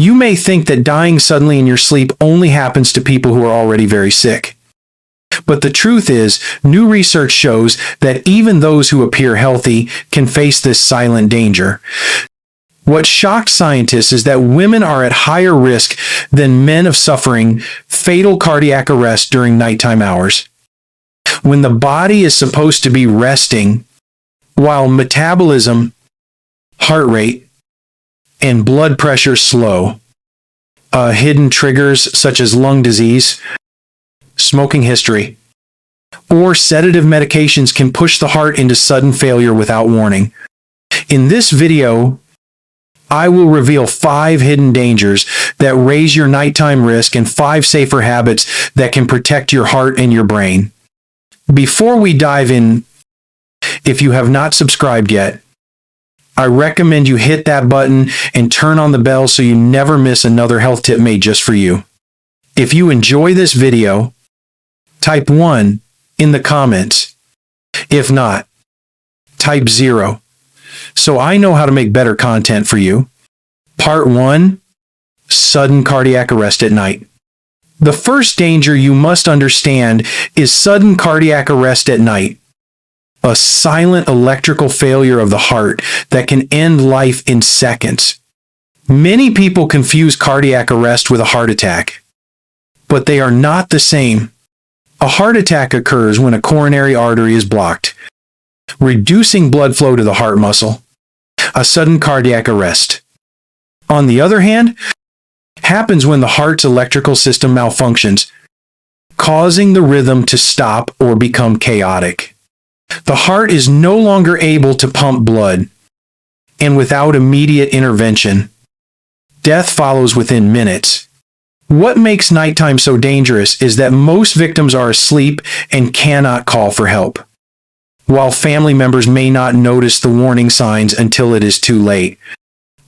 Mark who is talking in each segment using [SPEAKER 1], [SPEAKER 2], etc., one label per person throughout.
[SPEAKER 1] You may think that dying suddenly in your sleep only happens to people who are already very sick. But the truth is, new research shows that even those who appear healthy can face this silent danger. What shocked scientists is that women are at higher risk than men of suffering fatal cardiac arrest during nighttime hours. When the body is supposed to be resting, while metabolism, heart rate, and blood pressure slow, hidden triggers such as lung disease, smoking history, or sedative medications can push the heart into sudden failure without warning. In this video, I will reveal 5 hidden dangers that raise your nighttime risk and 5 safer habits that can protect your heart and your brain. Before we dive in, if you have not subscribed yet, I recommend you hit that button and turn on the bell so you never miss another health tip made just for you. If you enjoy this video, type 1 in the comments. If not, type 0. So I know how to make better content for you. Part 1, sudden cardiac arrest at night. The first danger you must understand is sudden cardiac arrest at night, a silent electrical failure of the heart that can end life in seconds. Many people confuse cardiac arrest with a heart attack, but they are not the same. A heart attack occurs when a coronary artery is blocked, reducing blood flow to the heart muscle. A sudden cardiac arrest, on the other hand, happens when the heart's electrical system malfunctions, causing the rhythm to stop or become chaotic. The heart is no longer able to pump blood, and without immediate intervention, death follows within minutes. What makes nighttime so dangerous is that most victims are asleep and cannot call for help, while family members may not notice the warning signs until it is too late.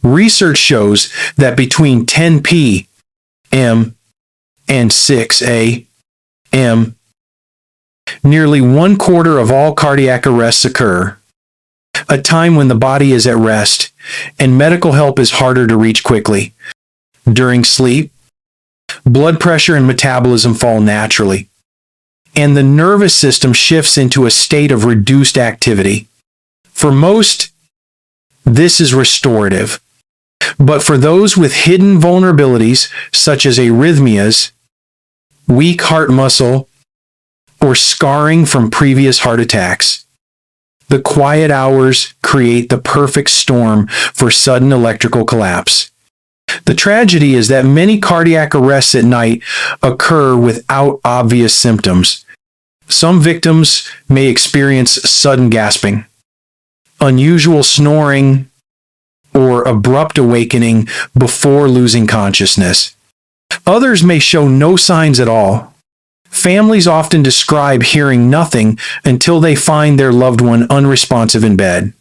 [SPEAKER 1] Research shows that between 10 p.m. and 6 a.m., nearly 1/4 of all cardiac arrests occur, a time when the body is at rest and medical help is harder to reach quickly. During sleep, blood pressure and metabolism fall naturally, and the nervous system shifts into a state of reduced activity. For most, this is restorative. But for those with hidden vulnerabilities, such as arrhythmias, weak heart muscle, or scarring from previous heart attacks, the quiet hours create the perfect storm for sudden electrical collapse. The tragedy is that many cardiac arrests at night occur without obvious symptoms. Some victims may experience sudden gasping, unusual snoring, or abrupt awakening before losing consciousness. Others may show no signs at all. Families often describe hearing nothing until they find their loved one unresponsive in bed.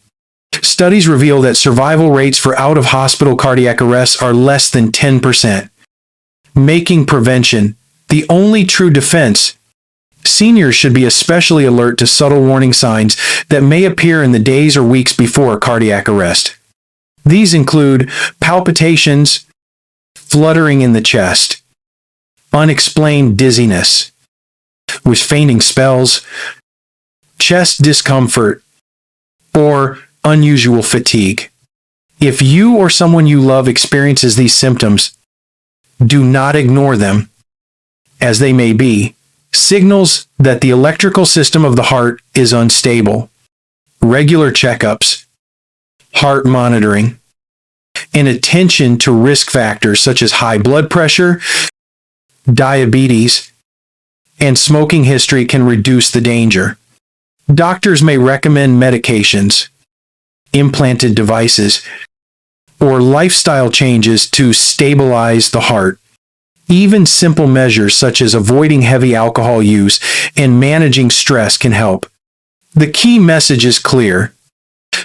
[SPEAKER 1] Studies reveal that survival rates for out-of-hospital cardiac arrests are less than 10%, making prevention the only true defense. Seniors should be especially alert to subtle warning signs that may appear in the days or weeks before a cardiac arrest. These include palpitations, fluttering in the chest, unexplained dizziness with fainting spells, chest discomfort, or unusual fatigue. If you or someone you love experiences these symptoms, do not ignore them, as they may be signals that the electrical system of the heart is unstable. Regular checkups, heart monitoring, and attention to risk factors such as high blood pressure, diabetes, and smoking history can reduce the danger. Doctors may recommend medications, implanted devices, or lifestyle changes to stabilize the heart. Even simple measures such as avoiding heavy alcohol use and managing stress can help. The key message is clear.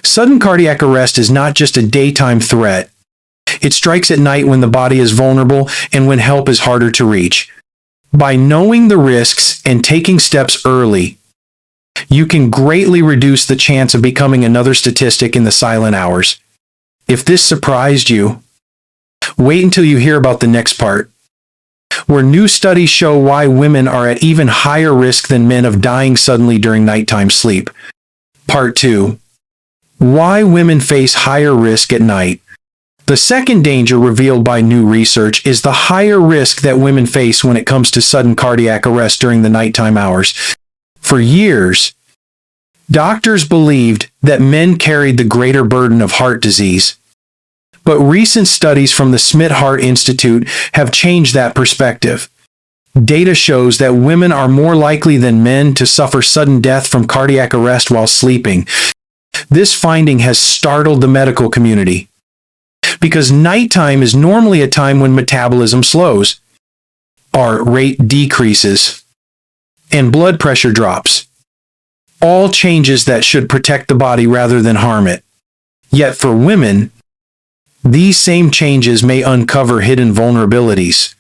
[SPEAKER 1] Sudden cardiac arrest is not just a daytime threat. It strikes at night when the body is vulnerable and when help is harder to reach. By knowing the risks and taking steps early, you can greatly reduce the chance of becoming another statistic in the silent hours. If this surprised you, Wait until you hear about the next part, where new studies show why women are at even higher risk than men of dying suddenly during nighttime sleep. Part 2. Why women face higher risk at night. The second danger revealed by new research is the higher risk that women face when it comes to sudden cardiac arrest during the nighttime hours. For years, doctors believed that men carried the greater burden of heart disease. But recent studies from the Smith Heart Institute have changed that perspective. Data shows that women are more likely than men to suffer sudden death from cardiac arrest while sleeping. This finding has startled the medical community, because nighttime is normally a time when metabolism slows, heart rate decreases, and blood pressure drops. All changes that should protect the body rather than harm it. Yet for women, these same changes may uncover hidden vulnerabilities.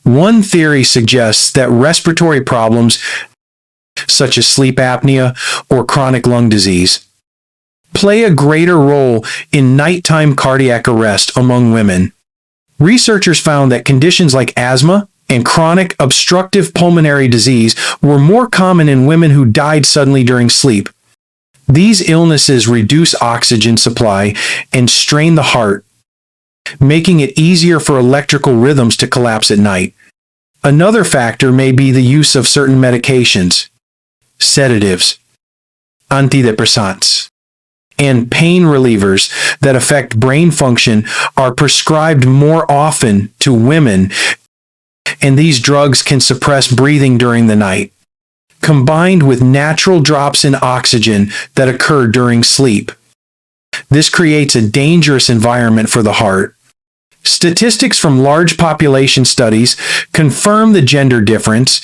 [SPEAKER 1] One theory suggests that respiratory problems, such as sleep apnea or chronic lung disease, play a greater role in nighttime cardiac arrest among women. Researchers found that conditions like asthma and chronic obstructive pulmonary disease were more common in women who died suddenly during sleep. These illnesses reduce oxygen supply and strain the heart, making it easier for electrical rhythms to collapse at night. Another factor may be the use of certain medications, sedatives, antidepressants, and pain relievers that affect brain function are prescribed more often to women, and these drugs can suppress breathing during the night, combined with natural drops in oxygen that occur during sleep. This creates a dangerous environment for the heart. Statistics from large population studies confirm the gender difference.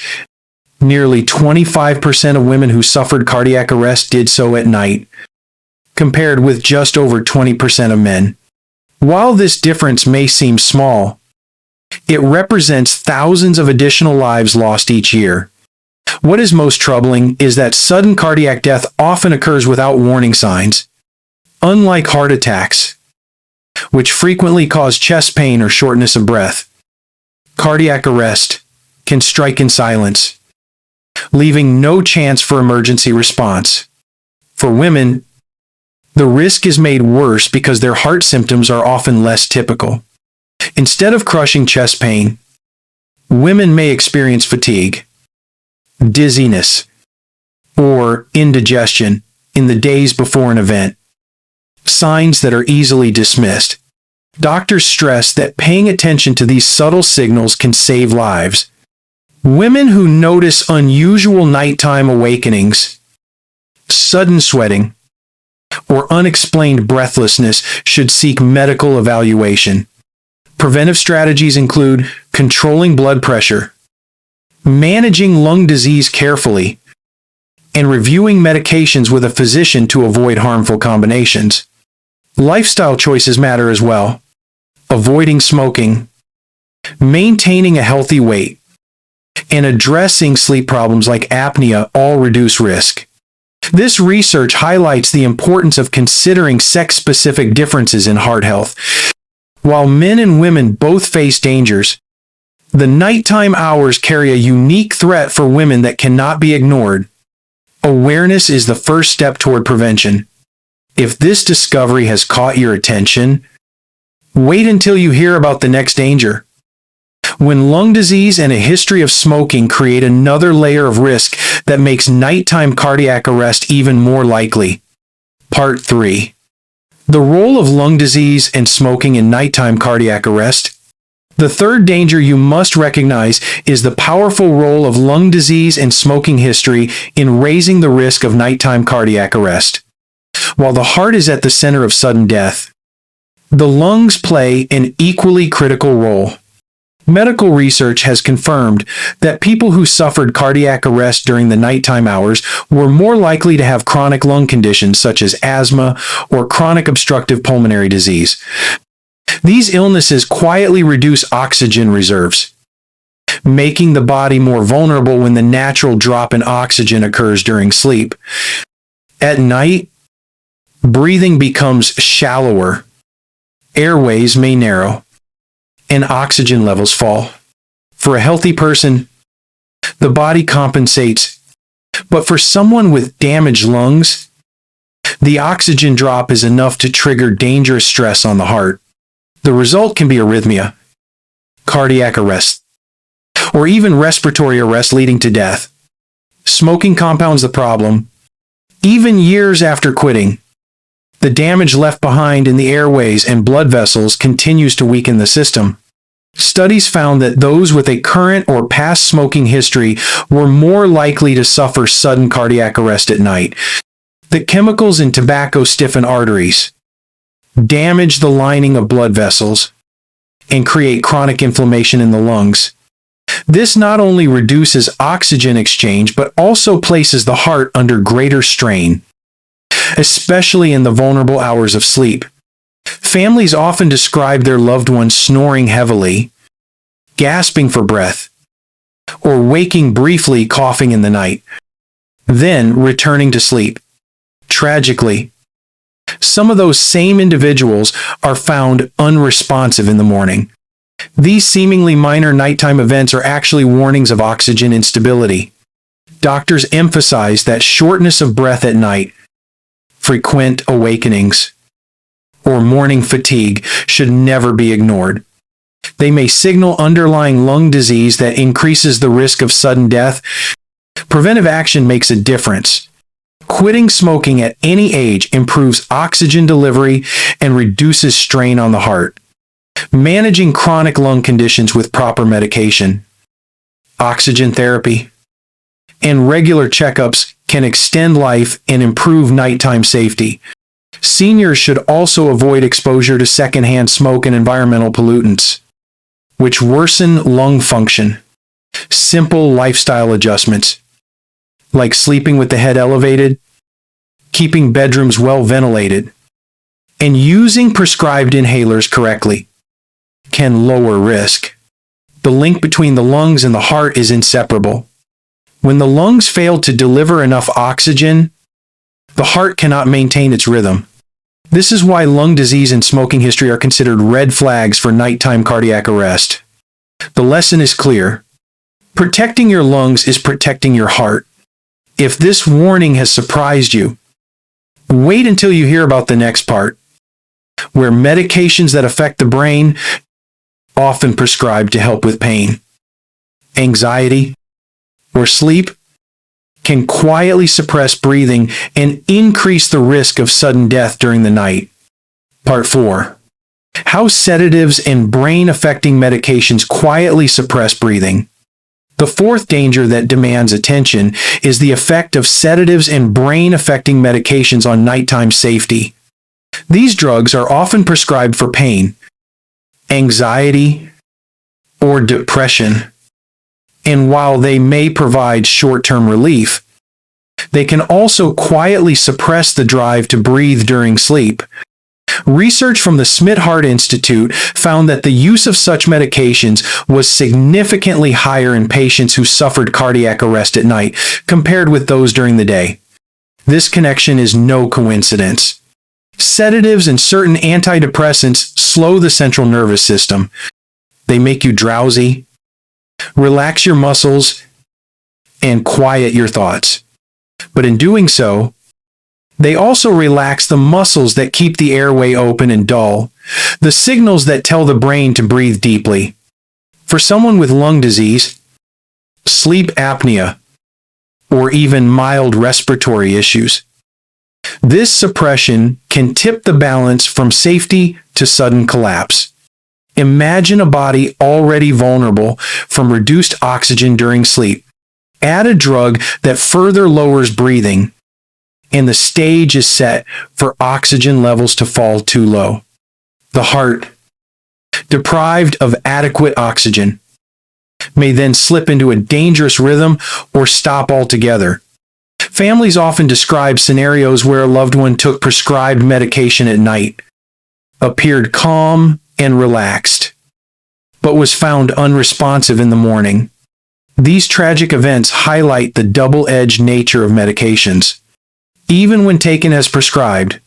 [SPEAKER 1] Nearly 25% of women who suffered cardiac arrest did so at night, compared with just over 20% of men. While this difference may seem small, it represents thousands of additional lives lost each year. What is most troubling is that sudden cardiac death often occurs without warning signs. Unlike heart attacks, which frequently cause chest pain or shortness of breath, cardiac arrest can strike in silence, leaving no chance for emergency response. For women, the risk is made worse because their heart symptoms are often less typical. Instead of crushing chest pain, women may experience fatigue, dizziness, or indigestion in the days before an event, signs that are easily dismissed. Doctors stress that paying attention to these subtle signals can save lives. Women who notice unusual nighttime awakenings, sudden sweating, or unexplained breathlessness should seek medical evaluation. Preventive strategies include controlling blood pressure, managing lung disease carefully, and reviewing medications with a physician to avoid harmful combinations. Lifestyle choices matter as well. Avoiding smoking, maintaining a healthy weight, and addressing sleep problems like apnea all reduce risk. This research highlights the importance of considering sex-specific differences in heart health. While men and women both face dangers, the nighttime hours carry a unique threat for women that cannot be ignored. Awareness is the first step toward prevention. If this discovery has caught your attention, wait until you hear about the next danger. When lung disease and a history of smoking create another layer of risk that makes nighttime cardiac arrest even more likely. Part 3. The role of lung disease and smoking in nighttime cardiac arrest. The third danger you must recognize is the powerful role of lung disease and smoking history in raising the risk of nighttime cardiac arrest. While the heart is at the center of sudden death, the lungs play an equally critical role. Medical research has confirmed that people who suffered cardiac arrest during the nighttime hours were more likely to have chronic lung conditions such as asthma or chronic obstructive pulmonary disease. These illnesses quietly reduce oxygen reserves, making the body more vulnerable when the natural drop in oxygen occurs during sleep. At night, breathing becomes shallower. Airways may narrow, and oxygen levels fall. For a healthy person, the body compensates, but for someone with damaged lungs, the oxygen drop is enough to trigger dangerous stress on the heart. The result can be arrhythmia, cardiac arrest, or even respiratory arrest leading to death. Smoking compounds the problem. Even years after quitting, the damage left behind in the airways and blood vessels continues to weaken the system. Studies found that those with a current or past smoking history were more likely to suffer sudden cardiac arrest at night. The chemicals in tobacco stiffen arteries, damage the lining of blood vessels, and create chronic inflammation in the lungs. This not only reduces oxygen exchange, but also places the heart under greater strain, especially in the vulnerable hours of sleep. Families often describe their loved ones snoring heavily, gasping for breath, or waking briefly coughing in the night, then returning to sleep. Tragically, some of those same individuals are found unresponsive in the morning. These seemingly minor nighttime events are actually warnings of oxygen instability. Doctors emphasize that shortness of breath at night, frequent awakenings, or morning fatigue should never be ignored. They may signal underlying lung disease that increases the risk of sudden death. Preventive action makes a difference. Quitting smoking at any age improves oxygen delivery and reduces strain on the heart. Managing chronic lung conditions with proper medication, oxygen therapy, and regular checkups can extend life and improve nighttime safety. Seniors should also avoid exposure to secondhand smoke and environmental pollutants, which worsen lung function. Simple lifestyle adjustments, like sleeping with the head elevated, keeping bedrooms well ventilated, and using prescribed inhalers correctly, can lower risk. The link between the lungs and the heart is inseparable. When the lungs fail to deliver enough oxygen, the heart cannot maintain its rhythm. This is why lung disease and smoking history are considered red flags for nighttime cardiac arrest. The lesson is clear. Protecting your lungs is protecting your heart. If this warning has surprised you, wait until you hear about the next part, where medications that affect the brain, often prescribed to help with pain, anxiety, or sleep, can quietly suppress breathing and increase the risk of sudden death during the night. Part 4. How sedatives and brain-affecting medications quietly suppress breathing. The fourth danger that demands attention is the effect of sedatives and brain-affecting medications on nighttime safety. These drugs are often prescribed for pain, anxiety, or depression, and while they may provide short-term relief, they can also quietly suppress the drive to breathe during sleep. Research from the Smith Heart Institute found that the use of such medications was significantly higher in patients who suffered cardiac arrest at night compared with those during the day. This connection is no coincidence. Sedatives and certain antidepressants slow the central nervous system. They make you drowsy, relax your muscles, and quiet your thoughts. But in doing so, they also relax the muscles that keep the airway open and dull, the signals that tell the brain to breathe deeply. For someone with lung disease, sleep apnea, or even mild respiratory issues, this suppression can tip the balance from safety to sudden collapse. Imagine a body already vulnerable from reduced oxygen during sleep. Add a drug that further lowers breathing, and the stage is set for oxygen levels to fall too low. The heart, deprived of adequate oxygen, may then slip into a dangerous rhythm or stop altogether. Families often describe scenarios where a loved one took prescribed medication at night, appeared calm and relaxed, but was found unresponsive in the morning. These tragic events highlight the double-edged nature of medications. Even when taken as prescribed,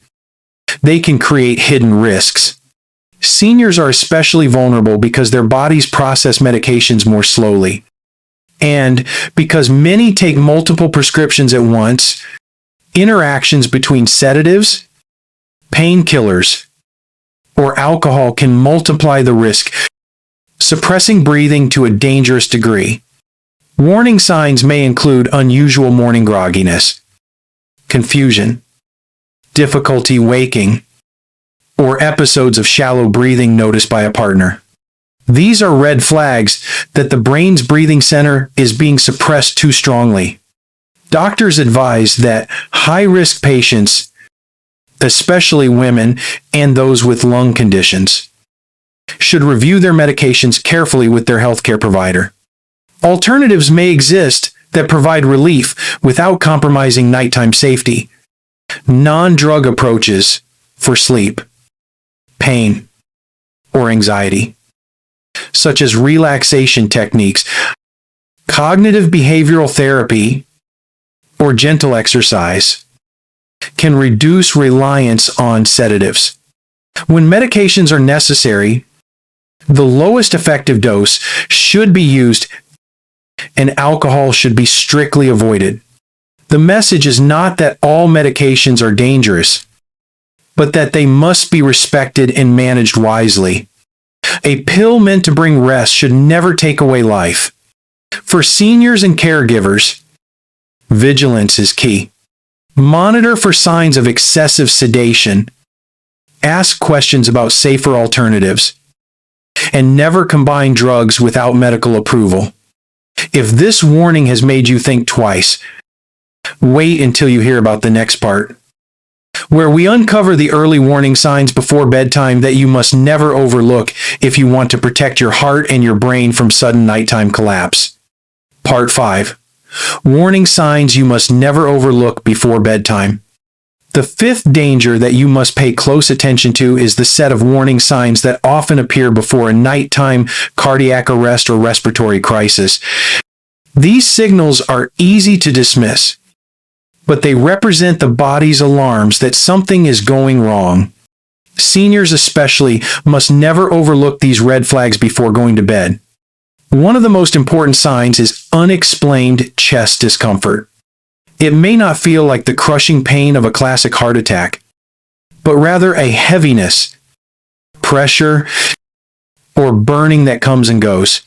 [SPEAKER 1] they can create hidden risks. Seniors are especially vulnerable because their bodies process medications more slowly. And because many take multiple prescriptions at once, interactions between sedatives, painkillers, or alcohol can multiply the risk, suppressing breathing to a dangerous degree. Warning signs may include unusual morning grogginess, confusion, difficulty waking, or episodes of shallow breathing noticed by a partner. These are red flags that the brain's breathing center is being suppressed too strongly. Doctors advise that high-risk patients, especially women and those with lung conditions, should review their medications carefully with their healthcare provider. Alternatives may exist that provide relief without compromising nighttime safety. Non-drug approaches for sleep, pain, or anxiety, such as relaxation techniques, cognitive behavioral therapy, or gentle exercise, can reduce reliance on sedatives. When medications are necessary, the lowest effective dose should be used and alcohol should be strictly avoided. The message is not that all medications are dangerous, but that they must be respected and managed wisely. A pill meant to bring rest should never take away life. For seniors and caregivers, vigilance is key. Monitor for signs of excessive sedation. Ask questions about safer alternatives. And never combine drugs without medical approval. If this warning has made you think twice, wait until you hear about the next part, where we uncover the early warning signs before bedtime that you must never overlook if you want to protect your heart and your brain from sudden nighttime collapse. Part 5. Warning signs you must never overlook before bedtime. The fifth danger that you must pay close attention to is the set of warning signs that often appear before a nighttime cardiac arrest or respiratory crisis. These signals are easy to dismiss, but they represent the body's alarms that something is going wrong. Seniors especially must never overlook these red flags before going to bed. One of the most important signs is unexplained chest discomfort. It may not feel like the crushing pain of a classic heart attack, but rather a heaviness, pressure, or burning that comes and goes.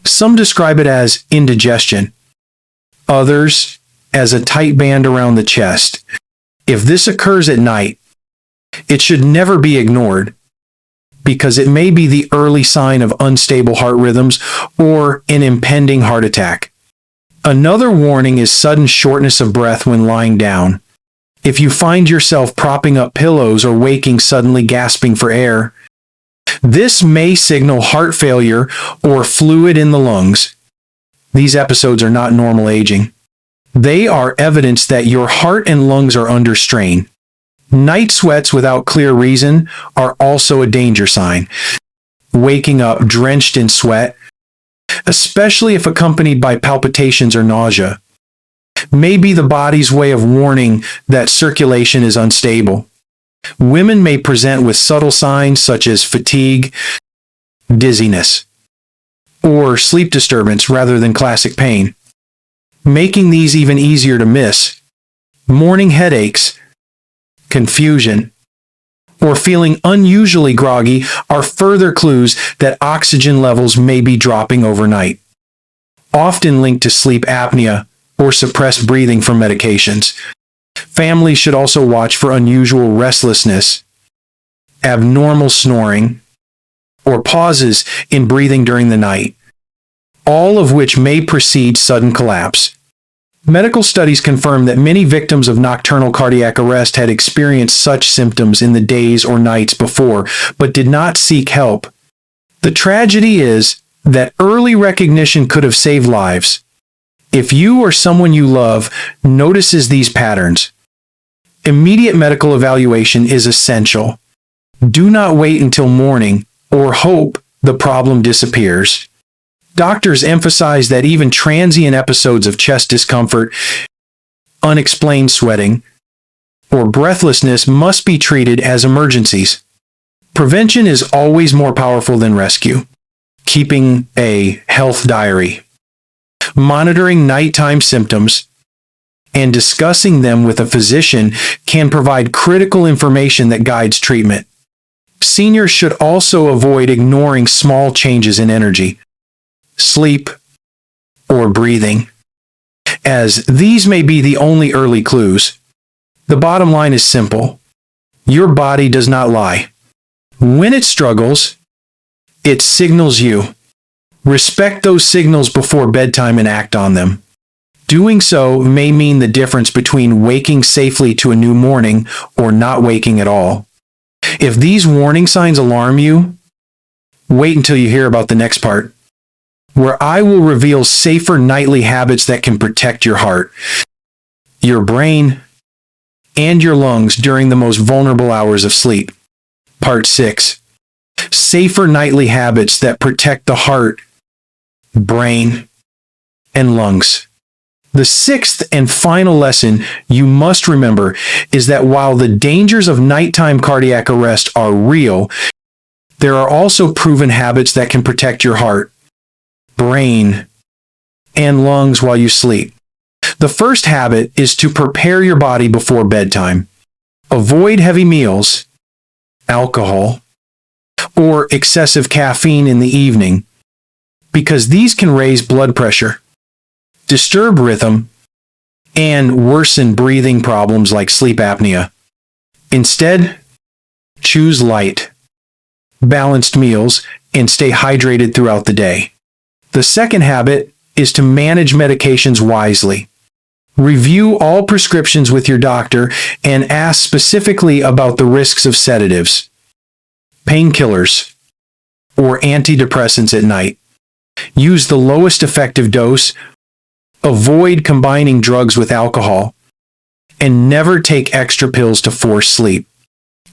[SPEAKER 1] Some describe it as indigestion, others as a tight band around the chest. If this occurs at night, it should never be ignored, because it may be the early sign of unstable heart rhythms or an impending heart attack. Another warning is sudden shortness of breath when lying down. If you find yourself propping up pillows or waking suddenly gasping for air, this may signal heart failure or fluid in the lungs. These episodes are not normal aging. They are evidence that your heart and lungs are under strain. Night sweats without clear reason are also a danger sign. Waking up drenched in sweat, especially if accompanied by palpitations or nausea, may be the body's way of warning that circulation is unstable. Women may present with subtle signs such as fatigue, dizziness, or sleep disturbance rather than classic pain, making these even easier to miss. Morning headaches, confusion, or feeling unusually groggy are further clues that oxygen levels may be dropping overnight, often linked to sleep apnea or suppressed breathing from medications. Families should also watch for unusual restlessness, abnormal snoring, or pauses in breathing during the night, all of which may precede sudden collapse. Medical studies confirm that many victims of nocturnal cardiac arrest had experienced such symptoms in the days or nights before, but did not seek help. The tragedy is that early recognition could have saved lives. If you or someone you love notices these patterns, immediate medical evaluation is essential. Do not wait until morning or hope the problem disappears. Doctors emphasize that even transient episodes of chest discomfort, unexplained sweating, or breathlessness must be treated as emergencies. Prevention is always more powerful than rescue. Keeping a health diary, monitoring nighttime symptoms, and discussing them with a physician can provide critical information that guides treatment. Seniors should also avoid ignoring small changes in energy, sleep, or breathing, as these may be the only early clues. The bottom line is simple. Your body does not lie. When it struggles, it signals you. Respect those signals before bedtime and act on them. Doing so may mean the difference between waking safely to a new morning or not waking at all. If these warning signs alarm you, wait until you hear about the next part, where I will reveal safer nightly habits that can protect your heart, your brain, and your lungs during the most vulnerable hours of sleep. Part 6. Safer nightly habits that protect the heart, brain, and lungs. The sixth and final lesson you must remember is that while the dangers of nighttime cardiac arrest are real, there are also proven habits that can protect your heart, brain, and lungs while you sleep. The first habit is to prepare your body before bedtime. Avoid heavy meals, alcohol, or excessive caffeine in the evening, because these can raise blood pressure, disturb rhythm, and worsen breathing problems like sleep apnea. Instead, choose light, balanced meals and stay hydrated throughout the day. The second habit is to manage medications wisely. Review all prescriptions with your doctor and ask specifically about the risks of sedatives, painkillers, or antidepressants at night. Use the lowest effective dose, avoid combining drugs with alcohol, and never take extra pills to force sleep.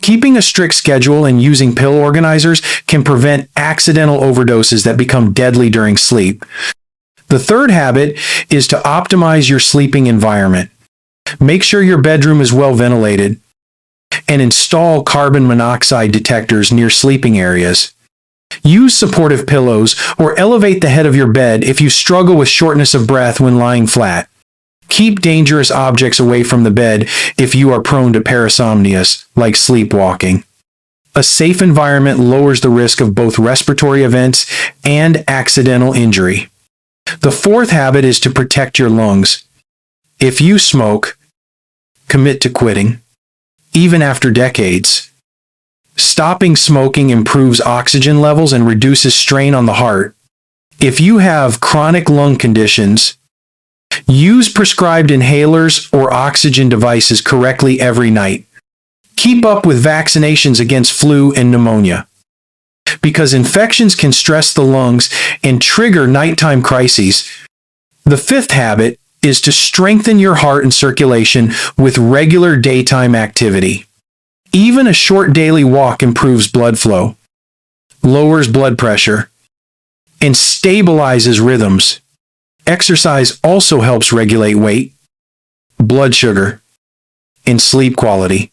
[SPEAKER 1] Keeping a strict schedule and using pill organizers can prevent accidental overdoses that become deadly during sleep. The third habit is to optimize your sleeping environment. Make sure your bedroom is well ventilated and install carbon monoxide detectors near sleeping areas. Use supportive pillows or elevate the head of your bed if you struggle with shortness of breath when lying flat. Keep dangerous objects away from the bed if you are prone to parasomnias, like sleepwalking. A safe environment lowers the risk of both respiratory events and accidental injury. The fourth habit is to protect your lungs. If you smoke, commit to quitting, even after decades. Stopping smoking improves oxygen levels and reduces strain on the heart. If you have chronic lung conditions, use prescribed inhalers or oxygen devices correctly every night. Keep up with vaccinations against flu and pneumonia, because infections can stress the lungs and trigger nighttime crises. The fifth habit is to strengthen your heart and circulation with regular daytime activity. Even a short daily walk improves blood flow, lowers blood pressure, and stabilizes rhythms. Exercise also helps regulate weight, blood sugar, and sleep quality.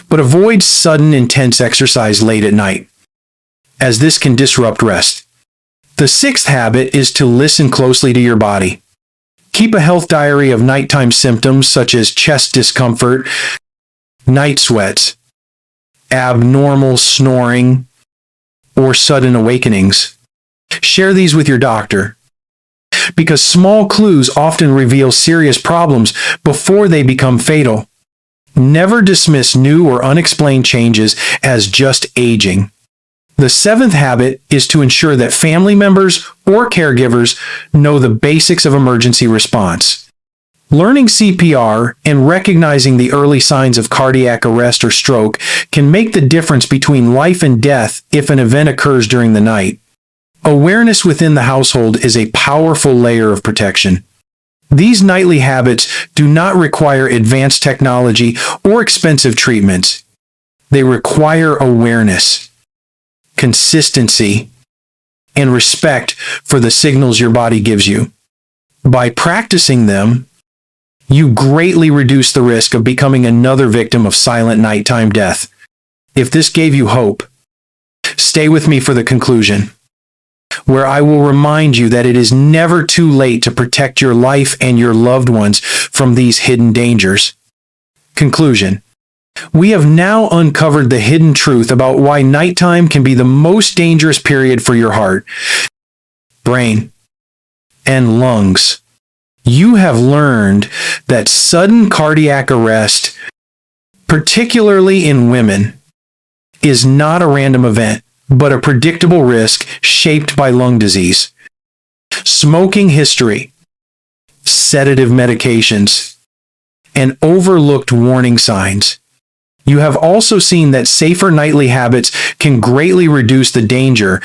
[SPEAKER 1] But avoid sudden intense exercise late at night, as this can disrupt rest. The sixth habit is to listen closely to your body. Keep a health diary of nighttime symptoms such as chest discomfort, night sweats, abnormal snoring, or sudden awakenings. Share these with your doctor, because small clues often reveal serious problems before they become fatal. Never dismiss new or unexplained changes as just aging. The seventh habit is to ensure that family members or caregivers know the basics of emergency response. Learning CPR and recognizing the early signs of cardiac arrest or stroke can make the difference between life and death if an event occurs during the night. Awareness within the household is a powerful layer of protection. These nightly habits do not require advanced technology or expensive treatments. They require awareness, consistency, and respect for the signals your body gives you. By practicing them, you greatly reduce the risk of becoming another victim of silent nighttime death. If this gave you hope, Stay with me for the conclusion, where I will remind you that it is never too late to protect your life and your loved ones from these hidden dangers. Conclusion. We have now uncovered the hidden truth about why nighttime can be the most dangerous period for your heart, brain, and lungs. You have learned that sudden cardiac arrest, particularly in women, is not a random event, but a predictable risk shaped by lung disease, smoking history, sedative medications, and overlooked warning signs. You have also seen that safer nightly habits can greatly reduce the danger,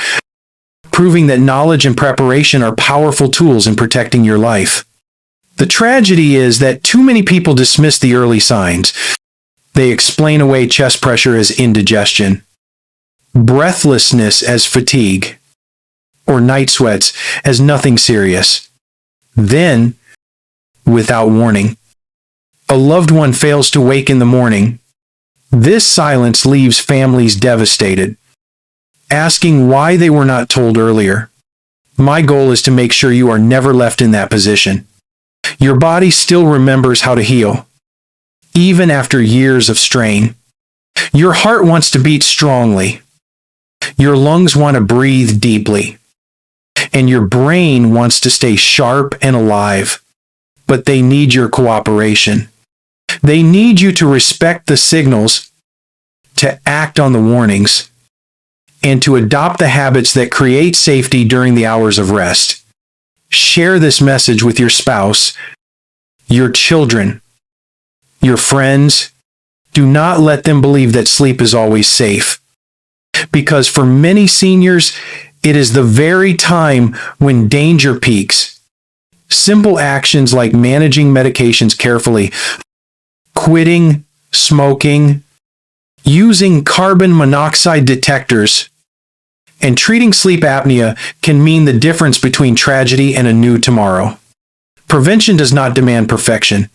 [SPEAKER 1] proving that knowledge and preparation are powerful tools in protecting your life. The tragedy is that too many people dismiss the early signs. They explain away chest pressure as indigestion, breathlessness as fatigue, or night sweats as nothing serious. Then, without warning, a loved one fails to wake in the morning. This silence leaves families devastated, asking why they were not told earlier. My goal is to make sure you are never left in that position. Your body still remembers how to heal, even after years of strain. Your heart wants to beat strongly. Your lungs want to breathe deeply. And your brain wants to stay sharp and alive. But they need your cooperation. They need you to respect the signals, to act on the warnings, and to adopt the habits that create safety during the hours of rest. Share this message with your spouse, your children, your friends. Do not let them believe that sleep is always safe. Because for many seniors, it is the very time when danger peaks. Simple actions like managing medications carefully, quitting smoking, using carbon monoxide detectors, and treating sleep apnea can mean the difference between tragedy and a new tomorrow. Prevention does not demand perfection.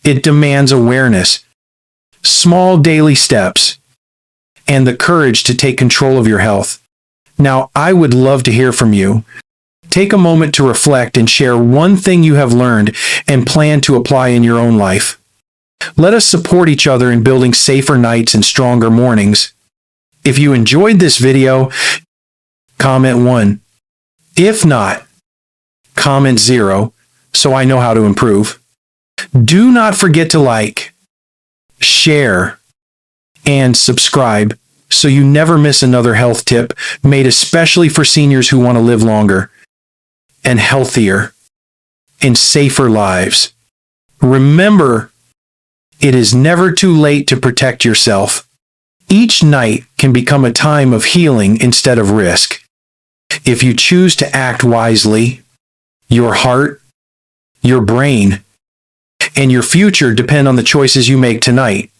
[SPEAKER 1] It demands awareness, small daily steps, and the courage to take control of your health. Now, I would love to hear from you. Take a moment to reflect and share one thing you have learned and plan to apply in your own life. Let us support each other in building safer nights and stronger mornings. If you enjoyed this video, comment 1. If not, comment 0, so I know how to improve. Do not forget to like, share, and subscribe so you never miss another health tip made especially for seniors who want to live longer and healthier and safer lives. Remember, it is never too late to protect yourself. Each night can become a time of healing instead of risk. If you choose to act wisely, your heart, your brain, and your future depend on the choices you make tonight.